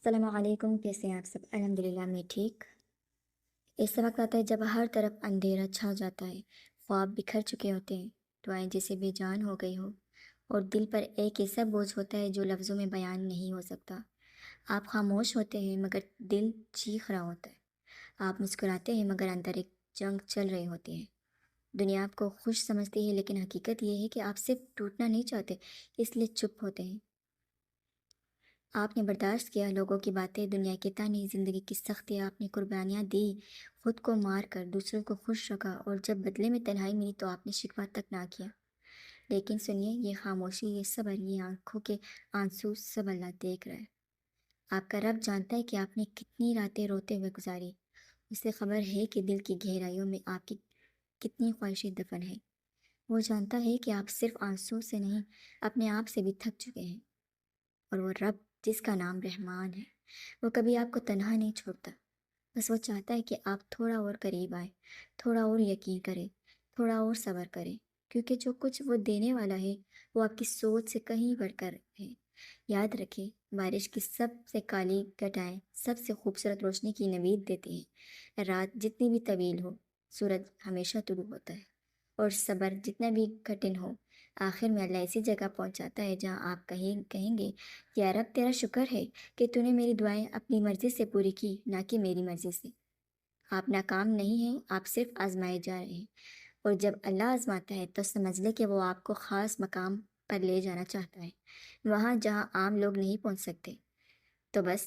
السلام علیکم، کیسے ہیں آپ سب؟ الحمدللہ میں ٹھیک۔ ایسا وقت آتا ہے جب ہر طرف اندھیرا چھا جاتا ہے، خواب بکھر چکے ہوتے ہیں، دعائیں جیسے بے جان ہو گئی ہو، اور دل پر ایک ایسا بوجھ ہوتا ہے جو لفظوں میں بیان نہیں ہو سکتا۔ آپ خاموش ہوتے ہیں مگر دل چیخ رہا ہوتا ہے۔ آپ مسکراتے ہیں مگر اندر ایک جنگ چل رہے ہوتے ہیں۔ دنیا آپ کو خوش سمجھتی ہے لیکن حقیقت یہ ہے کہ آپ صرف ٹوٹنا نہیں چاہتے، اس لیے چپ ہوتے ہیں۔ آپ نے برداشت کیا لوگوں کی باتیں، دنیا کے تانے، زندگی کی سختیاں، آپ نے قربانیاں دی، خود کو مار کر دوسروں کو خوش رکھا، اور جب بدلے میں تنہائی ملی تو آپ نے شکوہ تک نہ کیا۔ لیکن سنیے، یہ خاموشی، یہ صبر، یہ آنکھوں کے آنسو سب اللہ دیکھ رہا ہے۔ آپ کا رب جانتا ہے کہ آپ نے کتنی راتیں روتے ہوئے گزاری۔ اسے خبر ہے کہ دل کی گہرائیوں میں آپ کی کتنی خواہشیں دفن ہیں۔ وہ جانتا ہے کہ آپ صرف آنسو سے نہیں، اپنے آپ سے بھی تھک چکے ہیں۔ اور وہ رب جس کا نام رحمان ہے، وہ کبھی آپ کو تنہا نہیں چھوڑتا۔ بس وہ چاہتا ہے کہ آپ تھوڑا اور قریب آئیں، تھوڑا اور یقین کریں، تھوڑا اور صبر کریں، کیونکہ جو کچھ وہ دینے والا ہے وہ آپ کی سوچ سے کہیں بڑھ کر ہے۔ یاد رکھیں، بارش کی سب سے کالی گھٹائیں سب سے خوبصورت روشنی کی نوید دیتی ہیں۔ رات جتنی بھی طویل ہو، سورج ہمیشہ طلوع ہوتا ہے، اور صبر جتنا بھی کٹھن ہو، آخر میں اللہ ایسی جگہ پہنچاتا ہے جہاں آپ کہیں گے، یا رب تیرا شکر ہے کہ تو نے میری دعائیں اپنی مرضی سے پوری کی، نہ کہ میری مرضی سے۔ آپ ناکام نہیں ہیں، آپ صرف آزمائے جا رہے ہیں، اور جب اللہ آزماتا ہے تو سمجھ لے کہ وہ آپ کو خاص مقام پر لے جانا چاہتا ہے، وہاں جہاں عام لوگ نہیں پہنچ سکتے۔ تو بس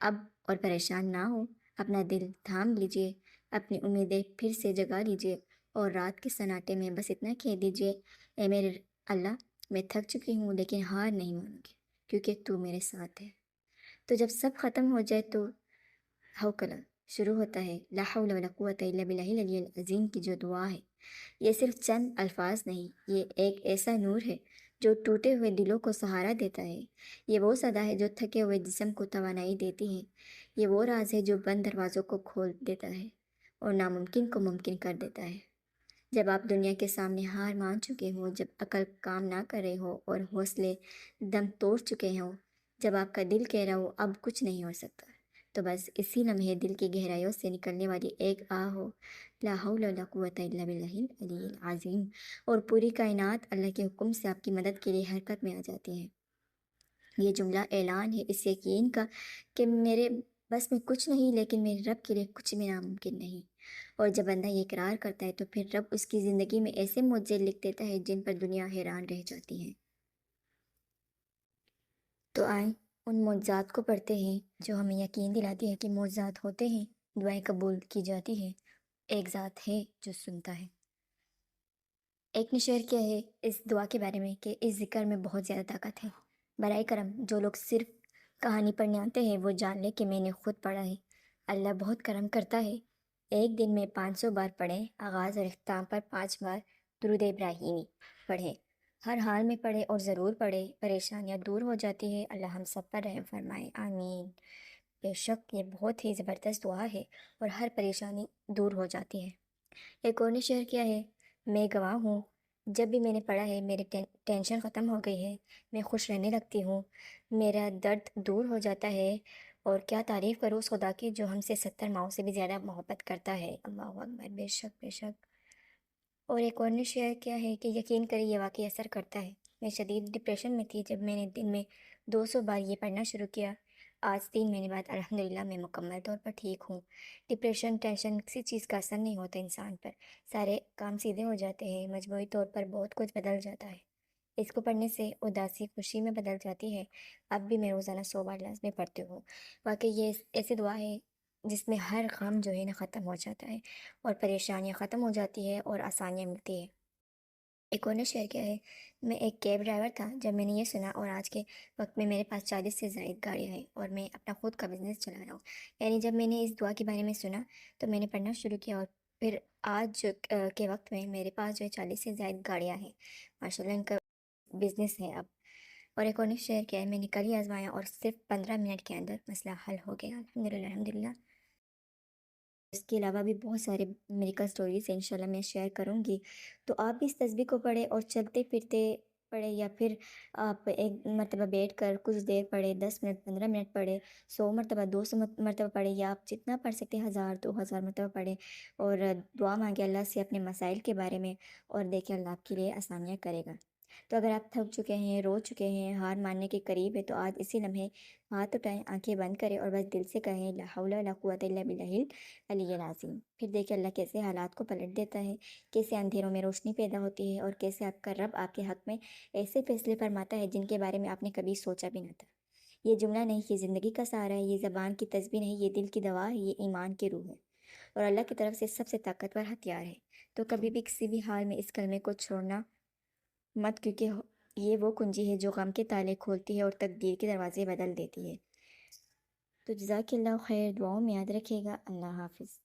اب اور پریشان نہ ہو، اپنا دل تھام لیجئے، اپنی امیدیں پھر سے جگا لیجئے، اور رات کے سناٹے میں بس اتنا کہہ دیجئے، اے میرے اللہ، میں تھک چکی ہوں لیکن ہار نہیں مانوں گی، کیونکہ تو میرے ساتھ ہے۔ تو جب سب ختم ہو جائے تو حوکلہ شروع ہوتا ہے، لا حول ولا قوت الا باللہ العلی العظیم کی جو دعا ہے، یہ صرف چند الفاظ نہیں، یہ ایک ایسا نور ہے جو ٹوٹے ہوئے دلوں کو سہارا دیتا ہے۔ یہ وہ صدا ہے جو تھکے ہوئے جسم کو توانائی دیتی ہے۔ یہ وہ راز ہے جو بند دروازوں کو کھول دیتا ہے اور ناممکن کو ممکن کر دیتا ہے۔ جب آپ دنیا کے سامنے ہار مان چکے ہوں، جب عقل کام نہ کر رہے ہو اور حوصلے دم توڑ چکے ہوں، جب آپ کا دل کہہ رہا ہو اب کچھ نہیں ہو سکتا، تو بس اسی لمحے دل کی گہرائیوں سے نکلنے والی ایک آہ ہو، لا حول ولا قوت الا باللہ العلی العظیم، اور پوری کائنات اللہ کے حکم سے آپ کی مدد کے لیے حرکت میں آ جاتی ہے۔ یہ جملہ اعلان ہے اس یقین کا کہ میرے بس میں کچھ نہیں، لیکن میرے رب کے لیے کچھ بھی ناممکن نہیں۔ اور جب بندہ یہ اقرار کرتا ہے تو پھر رب اس کی زندگی میں ایسے معجزے لکھ دیتا ہے جن پر دنیا حیران رہ جاتی ہے۔ تو آئیں ان معجزات کو پڑھتے ہیں جو ہمیں یقین دلاتی ہے کہ معجزات ہوتے ہیں، دعائیں قبول کی جاتی ہیں، ایک ذات ہے جو سنتا ہے۔ ایک نے شیئر کیا ہے اس دعا کے بارے میں کہ اس ذکر میں بہت زیادہ طاقت ہے۔ برائے کرم جو لوگ صرف کہانی پڑھنے آتے ہیں وہ جان لے کہ میں نے خود پڑھا ہے۔ اللہ بہت کرم کرتا ہے۔ ایک دن میں 500 بار پڑھیں، آغاز اور اختتام پر 5 بار درود ابراہیمی پڑھیں، ہر حال میں پڑھیں اور ضرور پڑھیں، پریشانیاں دور ہو جاتی ہے۔ اللہ ہم سب پر رحم فرمائے، آمین۔ بے شک یہ بہت ہی زبردست دعا ہے اور ہر پریشانی دور ہو جاتی ہے۔ ایک اور نے شیئر کیا ہے، میں گواہ ہوں، جب بھی میں نے پڑھا ہے میری ٹینشن ختم ہو گئی ہے، میں خوش رہنے لگتی ہوں، میرا درد دور ہو جاتا ہے، اور کیا تعریف کروں اس خدا کی جو ہم سے 70 ماؤں سے بھی زیادہ محبت کرتا ہے۔ اللہ اکبر، بے شک بے شک۔ اور ایک اور نے شیئر کیا ہے کہ یقین کریں یہ واقعی اثر کرتا ہے۔ میں شدید ڈپریشن میں تھی، جب میں نے دن میں 200 بار یہ پڑھنا شروع کیا، آج 3 مہینے بعد الحمدللہ میں مکمل طور پر ٹھیک ہوں۔ ڈپریشن، ٹینشن کسی چیز کا اثر نہیں ہوتا انسان پر، سارے کام سیدھے ہو جاتے ہیں، مجموعی طور پر بہت کچھ بدل جاتا ہے۔ اس کو پڑھنے سے اداسی خوشی میں بدل جاتی ہے۔ اب بھی میں روزانہ 100 بار لازمی پڑھتی ہوں۔ واقعی یہ ایسی دعا ہے جس میں ہر غم جو ہے نا ختم ہو جاتا ہے، اور پریشانیاں ختم ہو جاتی ہے اور آسانیاں ملتی ہے۔ ایک اور نے شیئر کیا ہے، میں ایک کیب ڈرائیور تھا، جب میں نے یہ سنا اور آج کے وقت میں میرے پاس 40 سے زائد گاڑیاں ہیں اور میں اپنا خود کا بزنس چلا رہا ہوں۔ یعنی جب میں نے اس دعا کے بارے میں سنا تو میں نے پڑھنا شروع کیا، اور پھر آج کے وقت میں میرے پاس جو ہے 40 سے زائد گاڑیاں ہیں، ماشاءاللہ ان کا بزنس ہے اب۔ اور ایک اور نے شیئر کیا ہے، میں نے کل ہی آزمایا اور صرف 15 منٹ کے اندر مسئلہ حل ہو گیا، الحمدللہ الحمدللہ۔ اس کے علاوہ بھی بہت سارے میریکل سٹوریز ہیں، انشاءاللہ میں شیئر کروں گی، تو آپ بھی اس تسبیح کو پڑھیں اور چلتے پھرتے پڑھے یا پھر آپ ایک مرتبہ بیٹھ کر کچھ دیر پڑھے، 10 منٹ 15 منٹ پڑھے، 100 مرتبہ 200 مرتبہ پڑھے، یا آپ جتنا پڑھ سکتے ہیں 1000 2000 مرتبہ پڑھے، اور دعا مانگے اللہ سے اپنے مسائل کے بارے میں، اور دیکھیں اللہ آپ کے لیے آسانیاں کرے گا۔ تو اگر آپ تھک چکے ہیں، رو چکے ہیں، ہار ماننے کے قریب ہے، تو آج اسی لمحے ہاتھ اٹھائیں، آنکھیں بند کریں اور بس دل سے کہیں لا حول ولا قوت الا باللہ العلی العظیم۔ پھر دیکھیں اللہ کیسے حالات کو پلٹ دیتا ہے، کیسے اندھیروں میں روشنی پیدا ہوتی ہے، اور کیسے آپ کا رب آپ کے حق میں ایسے فیصلے فرماتا ہے جن کے بارے میں آپ نے کبھی سوچا بھی نہ تھا۔ یہ جملہ نہیں، یہ زندگی کا سہارا ہے، یہ زبان کی تسبیح نہیں، یہ دل کی دوا ہے، یہ ایمان کی روح ہے، اور اللہ کی طرف سے سب سے طاقتور ہتھیار ہے۔ تو کبھی بھی کسی بھی حال میں اس کلمے کو چھوڑنا مت، کیونکہ یہ وہ کنجی ہے جو غم کے تالے کھولتی ہے اور تقدیر کے دروازے بدل دیتی ہے۔ تو جزاک اللہ خیر، دعاؤں میں یاد رکھیے گا۔ اللہ حافظ۔